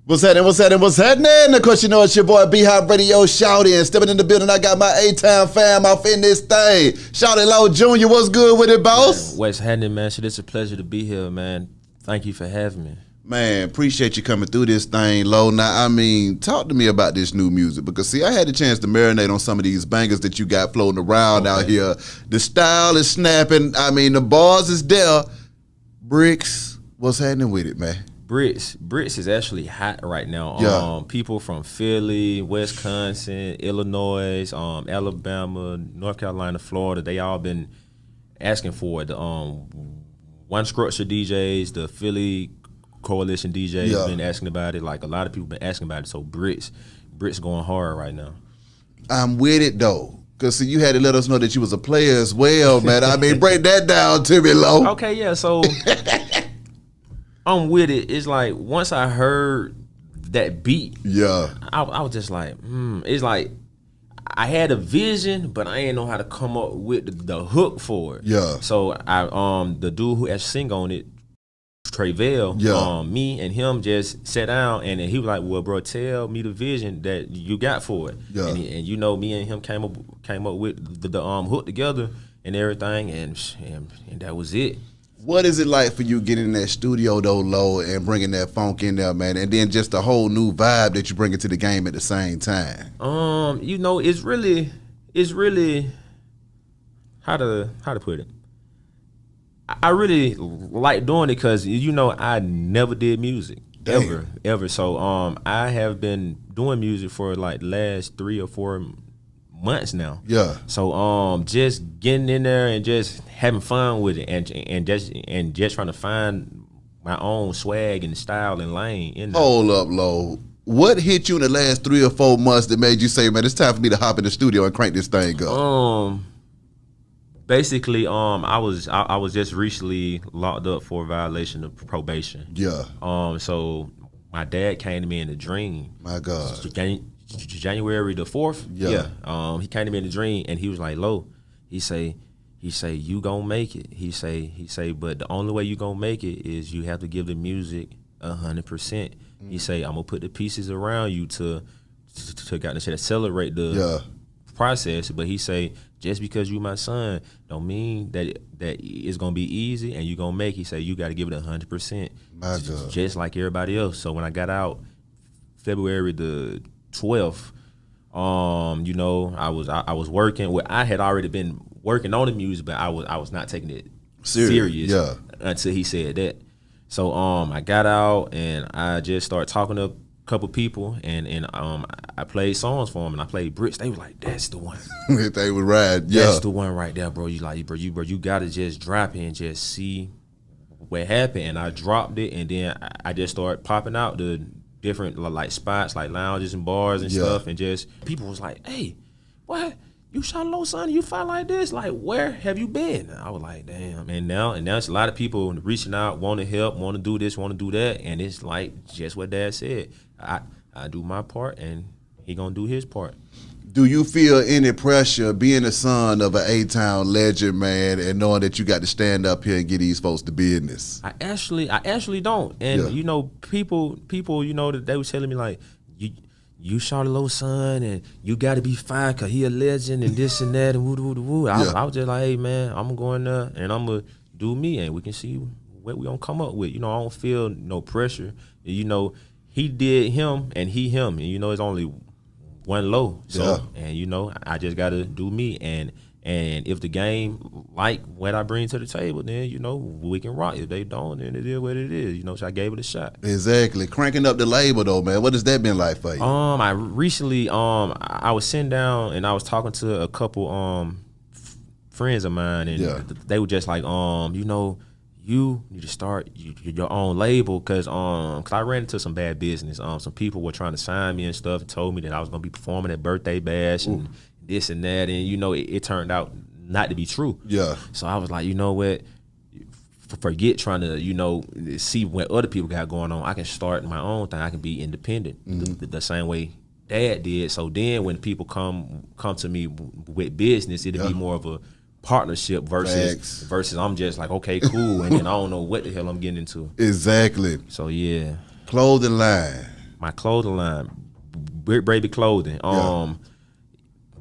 What's happening? What's happening? Of course, you know it's your boy B-Hop Radio Shouty, and stepping in the building, I got my A-Town fam off in this thing. Shouty Low Jr., what's good with it, boss? Man, what's happening, man? Shit, it's a pleasure to be here, man. Thank you for having me. Man, appreciate you coming through this thing, Low. Now, I mean, talk to me about this new music, because, see, I had the chance to marinate on some of these bangers that you got floating around out here. The style is snapping. I mean, the bars is there. Bricks, what's happening with it, man? Bricks is actually hot right now. Yeah. People from Philly, Wisconsin, Illinois, Alabama, North Carolina, Florida, they all been asking for it. The One Structure DJs, the Philly Coalition DJs been asking about it. Like, a lot of people been asking about it. So Bricks going hard right now. I'm with it, though. Because, see, you had to let us know that you was a player as well, man. I mean, break that down to me, Low. Okay, yeah, so I'm with it. It's like, once I heard that beat, I was just like, It's like, I had a vision, but I didn't know how to come up with the hook for it. Yeah. So the dude who actually sing on it, Trayvell, me and him just sat down, and he was like, "Well, bro, tell me the vision that you got for it." Yeah. And you know, me and him came up with the hook together and everything, and that was it. What is it like for you getting in that studio, though, Low, and bringing that funk in there, man, and then just a whole new vibe that you bring into the game at the same time? You know, it's really how to put it. I really like doing it because, you know, I never did music. Damn. Ever. So I have been doing music for like the last 3 or 4 months now. Yeah. So just getting in there and just having fun with it and just trying to find my own swag and style and lane in there. Hold up, Low. What hit you in the last 3 or 4 months that made you say, man, it's time for me to hop in the studio and crank this thing up? Basically, I was just recently locked up for a violation of probation. Yeah. So my dad came to me in a dream. My God. January the 4th. Yeah. He came to me in a dream, and he was like, "Low," he say, "You gonna make it." He say, "But the only way you gonna make it is you have to give the music 100%." He say, "I'm gonna put the pieces around you to accelerate the process." But he say, just because you my son don't mean that it's gonna be easy and you gonna make it. He say, you got to give it 100%, just like everybody else. So when I got out February the 12th, you know, I was working. Well, I had already been working on the music, but I was not taking it serious until he said that. So I got out and I just started talking to couple people and I played songs for them, and I played Bricks. They were like, "That's the one." They would ride. That's the one right there, bro. You like, bro, you gotta just drop it and just see what happened. And I dropped it, and then I just started popping out the different like spots, like lounges and bars and stuff, and just people was like, "Hey, what? You shot Low, son? You fight like this? Like, where have you been?" And I was like, "Damn!" And now it's a lot of people reaching out, want to help, want to do this, want to do that, and it's like just what Dad said. I do my part, and he gonna do his part. Do you feel any pressure being the son of an A-Town legend, man, and knowing that you got to stand up here and get these folks to business? I actually don't. And you know, people, you know, that they was telling me like, you Shawty Low son, and you got to be fine because he a legend and this and that and woo. I was just like, hey, man, I'm going there and I'm going to do me, and we can see what we going to come up with. You know, I don't feel no pressure. You know, he did him and he him. And, you know, it's only one Low. So, and, you know, I just got to do me. And if the game like what I bring to the table, then, you know, we can rock. If they don't, then it is what it is. You know, so I gave it a shot. Exactly. Cranking up the label, though, man. What has that been like for you? I recently, I was sitting down and I was talking to a couple friends of mine, and they were just like, you know, you need to start your own label, cause I ran into some bad business. Some people were trying to sign me and stuff and told me that I was gonna be performing at Birthday Bash and this and that, and you know, it turned out not to be true. Yeah. So I was like, you know what? Forget trying to, you know, see what other people got going on. I can start my own thing. I can be independent the same way Dad did. So then when people come to me with business, it'll be more of a partnership versus I'm just like, okay, cool, and then I don't know what the hell I'm getting into. Exactly. So yeah. Clothing line. my clothing line, Brick Baby Clothing.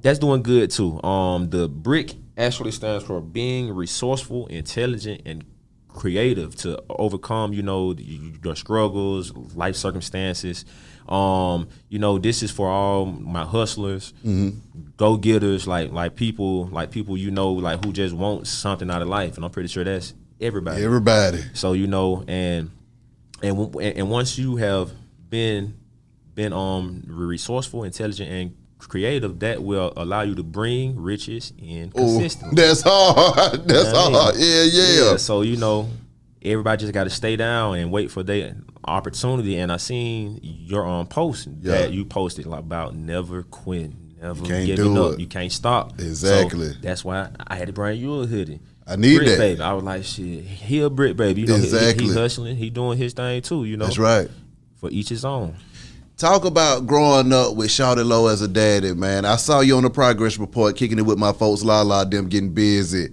That's doing good too. The Brick actually stands for being resourceful, intelligent, and creative to overcome, your struggles, life circumstances. This is for all my hustlers, go getters, like people, who just want something out of life, and I'm pretty sure that's everybody. So and once you have been resourceful, intelligent, and creative, that will allow you to bring riches in consistently. That's hard. That's hard. Yeah. So everybody just got to stay down and wait for their opportunity. And I seen your post that you posted about never quitting, never giving up. You can't stop. Exactly. So that's why I had to bring you a hoodie. I need Brick that. Baby. I was like, shit, he a Brick Baby. Exactly. He hustling. He doing his thing too. That's right. For each his own. Talk about growing up with Shawty Lo as a daddy, man. I saw you on the progress report kicking it with my folks, Lala, them getting busy.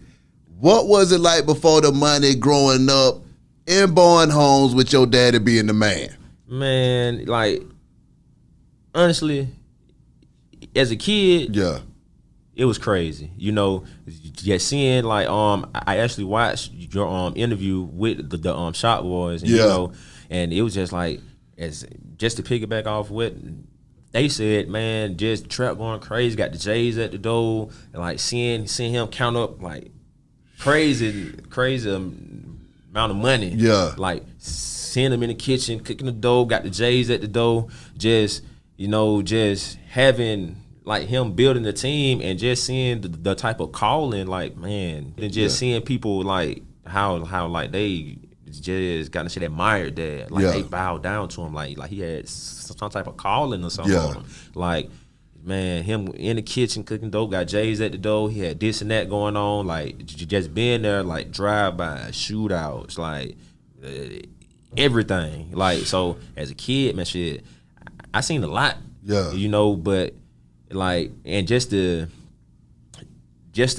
What was it like before the money growing up in Bowen Homes with your daddy being the man? Man, like, honestly, as a kid, it was crazy. Just seeing, like, I actually watched your interview with the Shop Boys, and, and it was just like, just to piggyback off what they said, man, just Trap going crazy, got the J's at the door, and like seeing him count up like crazy amount of money. Yeah. Like seeing him in the kitchen, cooking the dough, got the J's at the door, just having like him building the team and just seeing the type of calling, like, man, and just seeing people like how like they just got to shit admired that, like they bowed down to him, like he had some type of calling or something on him. Like, man, him in the kitchen cooking dough, got J's at the door, he had this and that going on, like just being there, like drive-by shootouts, like everything. Like, so as a kid, man, shit, I seen a lot, but like, and just to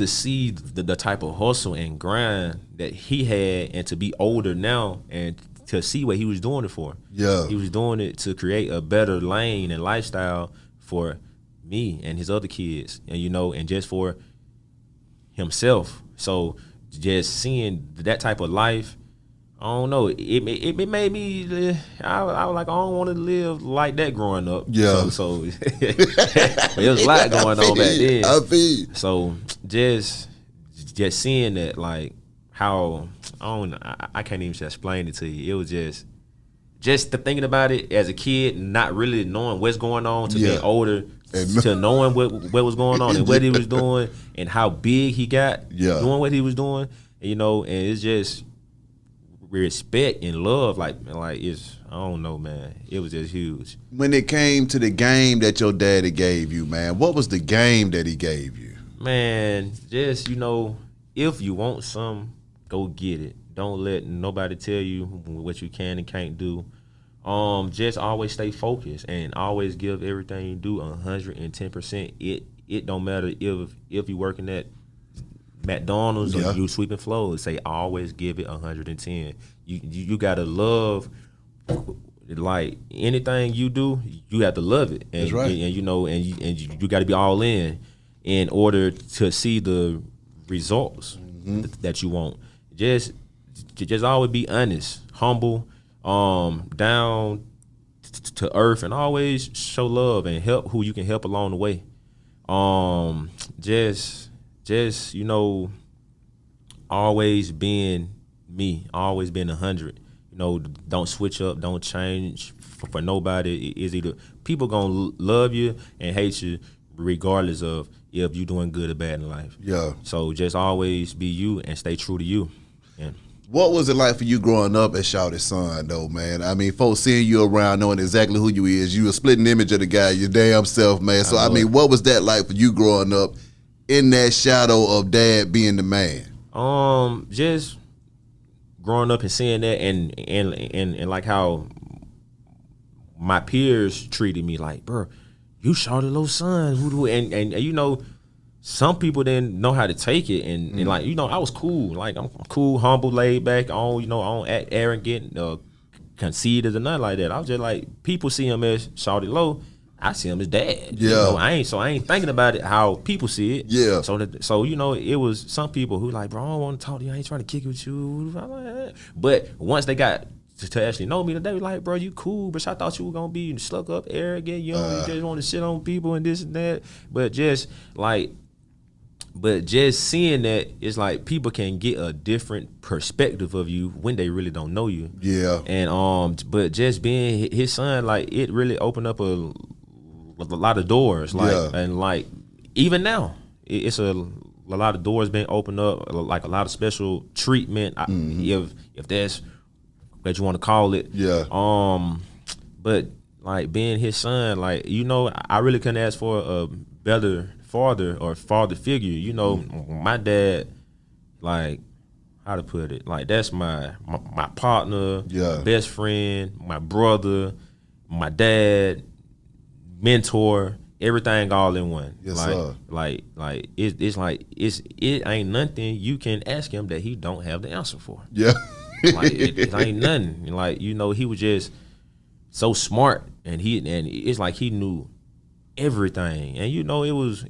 see the type of hustle and grind that he had, and to be older now and to see what he was doing it for. Yeah. He was doing it to create a better lane and lifestyle for me and his other kids, and and just for himself. So just seeing that type of life, I don't know, it made me, I was like, I don't want to live like that growing up. Yeah. So there was a lot going on back then. I feel. So just seeing that, like, how, I can't even explain it to you. It was just thinking about it as a kid, not really knowing what's going on, to being older, to knowing what was going on and what he was doing and how big he got doing what he was doing, and it's just respect and love, like it's, I don't know, man, it was just huge. When it came to the game that your daddy gave you, man, what was the game that he gave you? Man, just, if you want some, go get it. Don't let nobody tell you what you can and can't do. Just always stay focused and always give everything you do 110%. It don't matter if you working at McDonald's or you sweeping floors. Say always give it 110. You gotta love, like, anything you do, you have to love it, and that's right. And you got to be all in order to see the results that you want. Just always be honest, humble, down to earth, and always show love and help who you can help along the way. Just always being me, always being 100. Don't switch up, don't change for nobody. Is either people gonna love you and hate you regardless of if you doing good or bad in life. Yeah. So just always be you and stay true to you. And what was it like for you growing up as Shawty's son, though, man? I mean, folks seeing you around, knowing exactly who you is. You a splitting image of the guy, your damn self, man. So, I mean, what was that like for you growing up in that shadow of dad being the man? Just growing up and seeing that, and like how my peers treated me, like, bro, you Shawty Lo's son, and some people didn't know how to take it, and like, I was cool, like I'm cool, humble, laid back. I don't act arrogant, conceited or nothing like that. I was just like, people see him as Shawty Lo. I see him as dad. Yeah. You know, I ain't thinking about it how people see it. Yeah. So you know, it was some people who like, bro, I don't want to talk to you. I ain't trying to kick it with you. I'm like, eh. But once they got to actually know me, they was like, bro, you cool, but I thought you were gonna be stuck up, arrogant, you just want to shit on people and this and that. But just seeing that, it's like people can get a different perspective of you when they really don't know you. Yeah. And but just being his son, like, it really opened up a lot of doors. Like, and like even now, it's a lot of doors being opened up, like a lot of special treatment, if that's what you want to call it. Yeah. But like being his son, like, you know, I really couldn't ask for a better father or father figure. You know, my dad, like, how to put it, like, that's my partner, best friend, my brother, my dad, mentor, everything all in one. Yes, like, sir. Like it ain't nothing you can ask him that he don't have the answer for. Yeah. Like it ain't nothing. Like, you know, he was just so smart, and it's like he knew everything. And you know, it was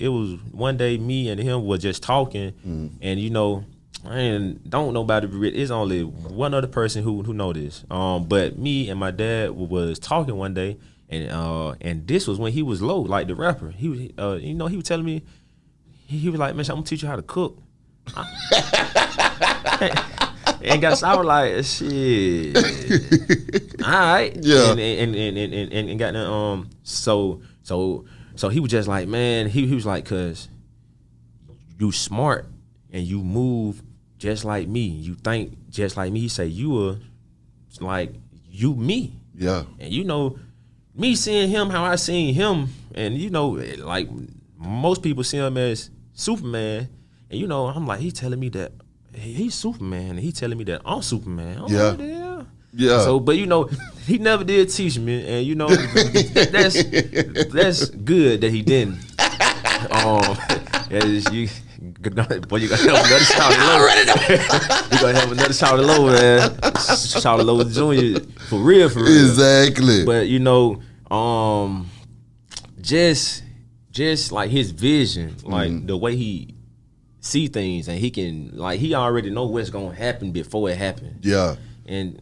one day me and him was just talking, and you know, don't nobody. It's only one other person who know this. But me and my dad was talking one day, and this was when he was low, like the rapper. He was, you know, he was telling me, he was like, man, I'm gonna teach you how to cook. And got, I was like, shit. All right. Yeah. And got the so he was just like, man, he was like, cause you smart and you move just like me. You think just like me. He say you are like you me. Yeah. And you know, me seeing him how I seen him, and you know, like most people see him as Superman, and you know, I'm like, he telling me that he's Superman, and he telling me that I'm Superman. I'm like, yeah. So, but you know, he never did teach me, and you know, that's good that he didn't. Boy, you gotta have another Shawty Lo. You gotta have another Shawty Lo, man. Shawty Lo Jr. For real. Exactly. But you know, just like his vision, like the way he see things, and he can, like, he already know what's gonna happen before it happens. Yeah. And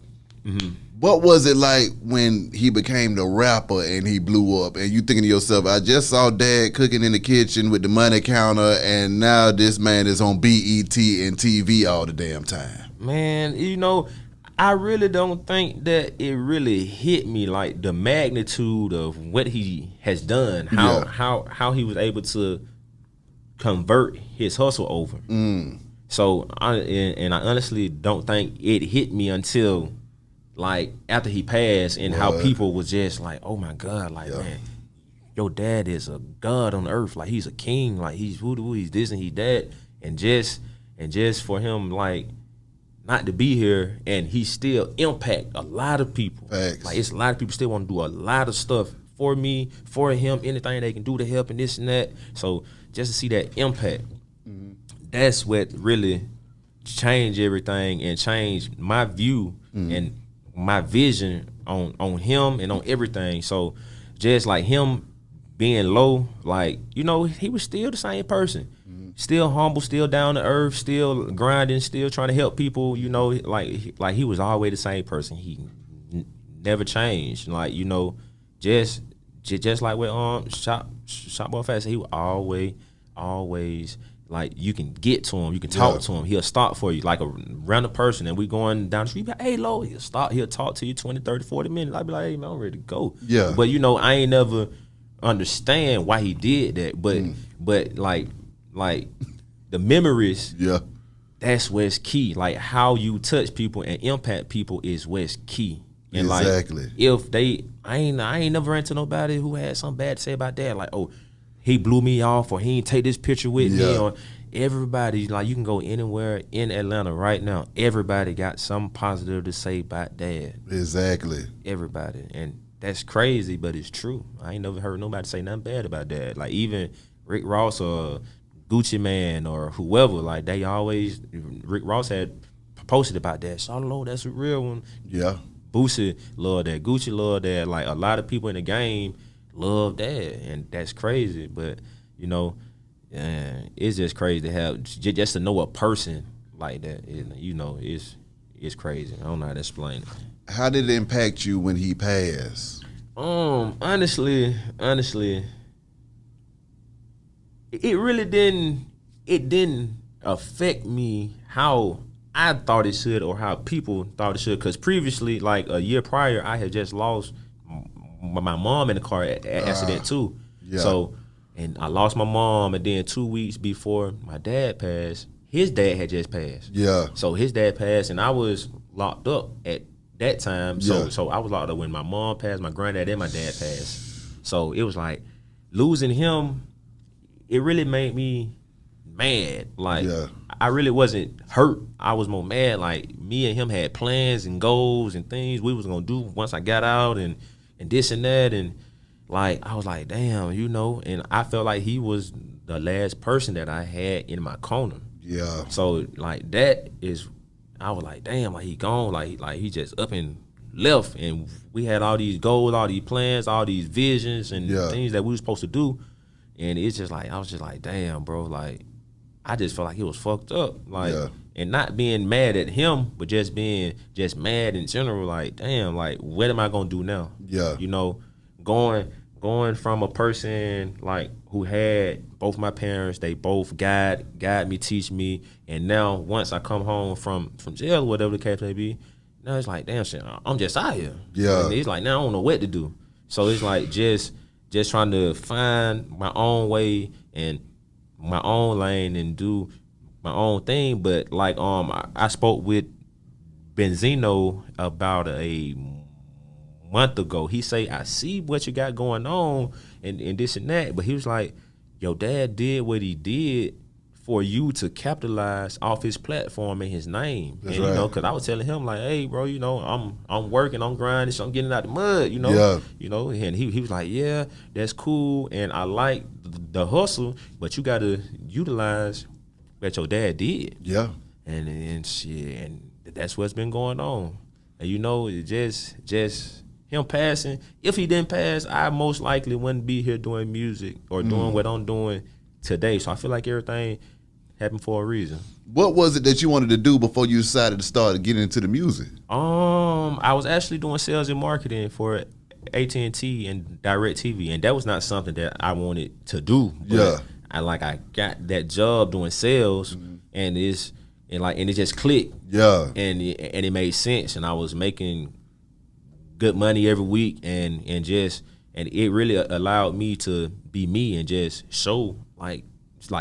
what was it like when he became the rapper and he blew up, and you thinking to yourself, I just saw dad cooking in the kitchen with the money counter, and now this man is on BET and TV all the damn time? Man, you know, I really don't think that it really hit me, like the magnitude of what he has done, how he was able to convert his hustle over. So I honestly don't think it hit me until like after he passed, and how people was just like, oh my God, like, man, your dad is a god on earth, like he's a king, like he's voodoo, he's this and he's that, and just for him, like, not to be here, and he still impact a lot of people. Thanks. Like, it's a lot of people still want to do a lot of stuff for me, for him, anything they can do to help and this and that. So just to see that impact, that's what really changed everything and changed my view and my vision on him and on everything. So just like him being low, like, you know, he was still the same person. Still humble, still down to earth, still grinding, still trying to help people, you know, like he was always the same person. He never changed. Like, you know, just like with Shop Boy Fat said, he was always like, you can get to him, you can talk to him, he'll stop for you like a random person, and we going down the street, like, hey, Lo, he'll stop, he'll talk to you 20, 30, 40 minutes. I'll be like, hey, man, I'm ready to go. Yeah. But, you know, I ain't never understand why he did that, but like the memories, that's what's key. Like, how you touch people and impact people is what's key. And exactly. Like, if I ain't never ran to nobody who had something bad to say about that, like, oh, he blew me off, or he ain't take this picture with me, or everybody, like, you can go anywhere in Atlanta right now, everybody got something positive to say about dad. Exactly. Everybody. And that's crazy, but it's true. I ain't never heard nobody say nothing bad about dad. Like, even Rick Ross or Gucci Man or whoever, like, they always, Rick Ross had posted about that. Shawty Lo, that's a real one. Yeah. Boosie love that, Gucci love that. Like a lot of people in the game love that, and that's crazy. But you know, it's just crazy to have just to know a person like that. You know, it's crazy. I don't know how to explain it. How did it impact you when he passed? Honestly, it really didn't. It didn't affect me how I thought it should or how people thought it should. Because previously, like a year prior, I had just lost my mom in a car accident too. Yeah. So, and I lost my mom, and then 2 weeks before my dad passed, his dad had just passed. Yeah. So his dad passed, and I was locked up at that time. So I was locked up when my mom passed, my granddad, and my dad passed. So it was like losing him. It really made me mad. Like I really wasn't hurt. I was more mad. Like me and him had plans and goals and things we was gonna do once I got out and this and that, and like I was like, damn, you know. And I felt like he was the last person that I had in my corner. Yeah. So like that is, I was like, damn, like he gone, like he just up and left, and we had all these goals, all these plans, all these visions and things that we were supposed to do. And it's just like, I was just like, damn, bro, like, I just felt like he was fucked up. Like, and not being mad at him, but just being just mad in general, like, damn, like, what am I gonna do now? Yeah. You know, going from a person, like, who had both my parents, they both guide me, teach me, and now once I come home from jail or whatever the case may be, now it's like, damn, shit, I'm just out here. Yeah. And it's like, now I don't know what to do. So it's like, just trying to find my own way and my own lane and do my own thing. But like I spoke with Benzino about a month ago. He say, I see what you got going on and this and that, but he was like, your dad did what he did for you to capitalize off his platform and his name. That's and right. You know, because I was telling him like, hey bro, you know, I'm working, I'm grinding, so I'm getting out the mud, you know. You know, and he was like, yeah, that's cool, and I like the hustle, but you gotta utilize what your dad did. Yeah. And shit, and that's what's been going on. And you know, it just him passing. If he didn't pass, I most likely wouldn't be here doing music or doing what I'm doing today. So I feel like everything happened for a reason. What was it that you wanted to do before you decided to start getting into the music? I was actually doing sales and marketing for AT&T and DirecTV, and that was not something that I wanted to do. But I got that job doing sales, and it just clicked. Yeah. And it made sense, and I was making good money every week, and it really allowed me to be me and just show like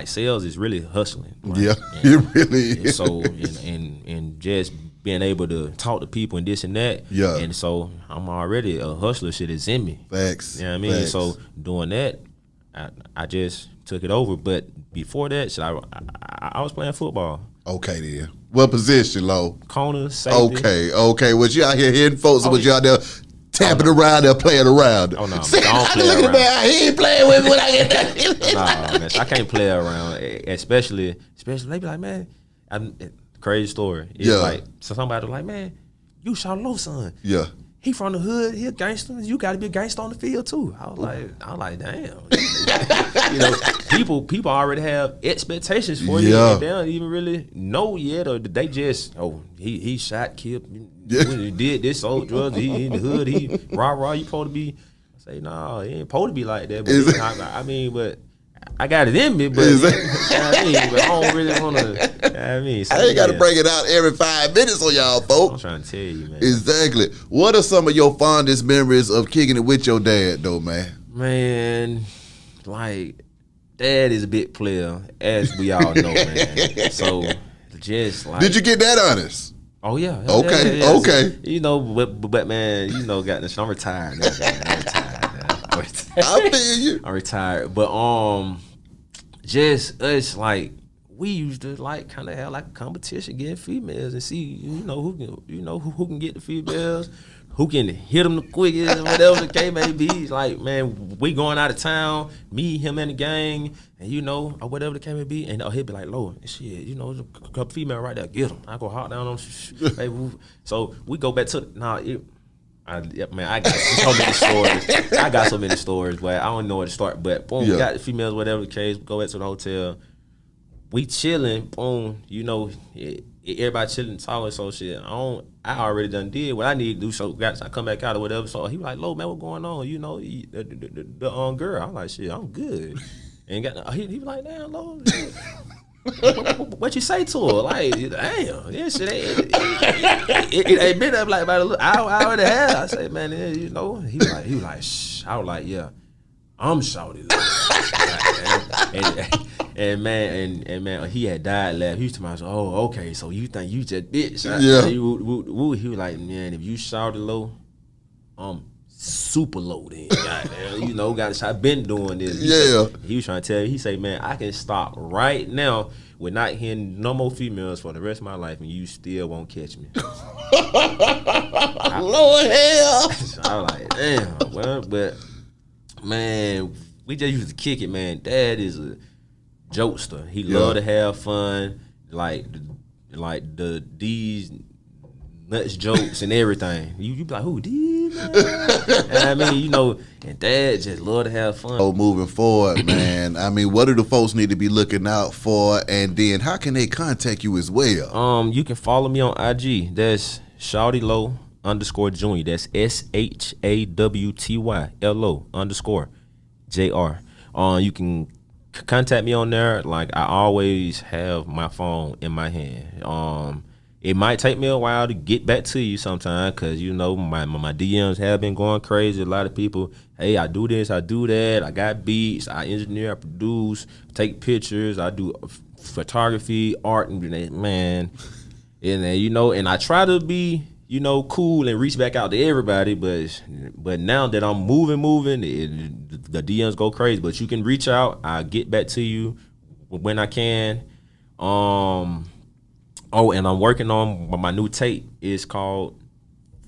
sales is really hustling. Like, it really is. So and just being able to talk to people and this and that. Yeah. And so I'm already a hustler. Shit is in me. Facts. You know what I mean? Facts. So doing that, I just took it over. But before that, I was playing football. Okay then. What position, Lo? Corner, safety. Okay. Was you out here hitting folks, or was you out there tapping around there, playing around? Oh no, I don't play around. He ain't playing with me when I get there. Nah, man, I can't play around. Especially they be like, man, crazy story. It's like, so somebody like, man, you Shawty Lo son. Yeah. He from the hood, he a gangster. You got to be a gangster on the field too. I was like, damn. You know, people already have expectations for you, and they don't even really know yet, or they just, he shot, killed, he did this, sold drugs, he in the hood, he rah, you supposed to be. I say, no, he ain't supposed to be like that. But I mean, but I got it in me, but but I don't really want to. So I ain't got to bring it out every 5 minutes on y'all, folks. I'm trying to tell you, man. Exactly. What are some of your fondest memories of kicking it with your dad, though, man? Man, like, dad is a big player, as we all know, man. So, just like. Did you get that honest? Oh, yeah. Okay. So, you know, but man, you know, I'm retired now. I feel you. I'm retired. But, just us, like, we used to like kind of have like a competition getting females and see, who can get the females, who can hit them the quickest, whatever the case may be. Like, man, we going out of town, me, him, and the gang, and or whatever the case may be, and he'll be like, Lo, shit, there's a couple female right there, get them. I go hard down on baby. So we go back to Man, I got so many stories. I got so many stories, but I don't know where to start. But boom, we got the females, whatever the case. Go back to the hotel. We chilling. Boom, you know, everybody chilling, talking, so shit. I already done did what I need to do. So I come back out or whatever. So he was like, "Lo, man, what going on? You know, the girl." I'm like, "Shit, I'm good." And he was like, "Damn, Lo." What you say to her? Like, damn, this shit it been up like about an hour and a half. I say, man, you know, he was like, shh. I was like, yeah, I'm shouting. and man, he had died laughing. He was to myself, oh, okay, so you think you just bitch? Yeah. He was like, man, if you shouted low, super low then. Goddamn, you know, I've been doing this. He was trying to tell me, he say, man, I can stop right now with not hearing no more females for the rest of my life and you still won't catch me. Lord hell. I was like, damn, well, but man, we just used to kick it, man. Dad is a jokester. He love to have fun, like these nuts jokes and everything. You be like, who these? And I mean, you know, and Dad just love to have fun. Oh, moving forward, man. I mean, what do the folks need to be looking out for, and then how can they contact you as well? You can follow me on IG. That's Shawty Lo _Junior. That's SHAWTYLO_JR. You can contact me on there. Like, I always have my phone in my hand. It might take me a while to get back to you sometime because, you know, my DMs have been going crazy. A lot of people, hey, I do this, I do that. I got beats, I engineer, I produce, take pictures. I do photography, art, and man. And, you know, and I try to be, you know, cool and reach back out to everybody. But now that I'm moving, the DMs go crazy. But you can reach out. I'll get back to you when I can. Oh, and I'm working on my new tape. It's called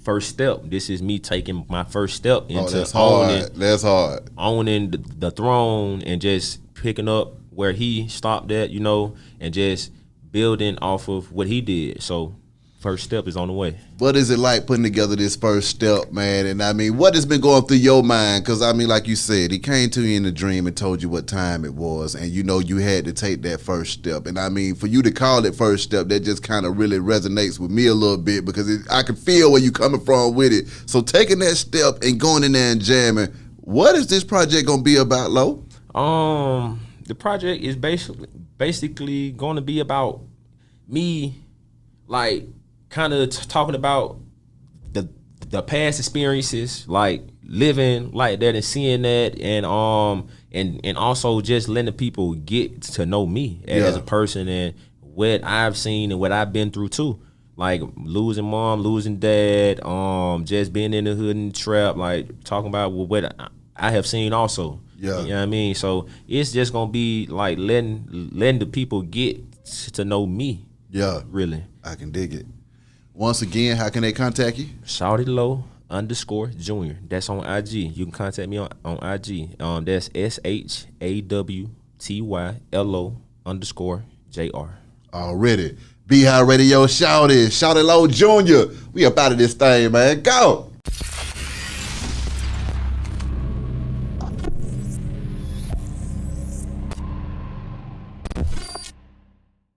First Step. This is me taking my first step into owning the throne and just picking up where he stopped at, you know, and just building off of what he did. So First Step is on the way. What is it like putting together this first step, man? And I mean, what has been going through your mind? Because I mean, like you said, he came to you in a dream and told you what time it was, and you know you had to take that first step. And I mean, for you to call it first step, that just kind of really resonates with me a little bit because I can feel where you're coming from with it. So taking that step and going in there and jamming, what is this project gonna be about, Lo? The project is basically going to be about me, like, kind of talking about the past experiences, like living like that and seeing that, and also just letting people get to know me as a person and what I've seen and what I've been through too. Like losing mom, losing dad, just being in the hood and trap, like talking about what I have seen also. Yeah. You know what I mean? So it's just gonna be like letting the people get to know me. Yeah. Really. I can dig it. Once again, how can they contact you? Shawty Lo _Junior. That's on IG. You can contact me on IG. That's SHAWTYLO_JR. Already. Beehive Radio, Shawty Lo Junior. We up out of this thing, man. Go.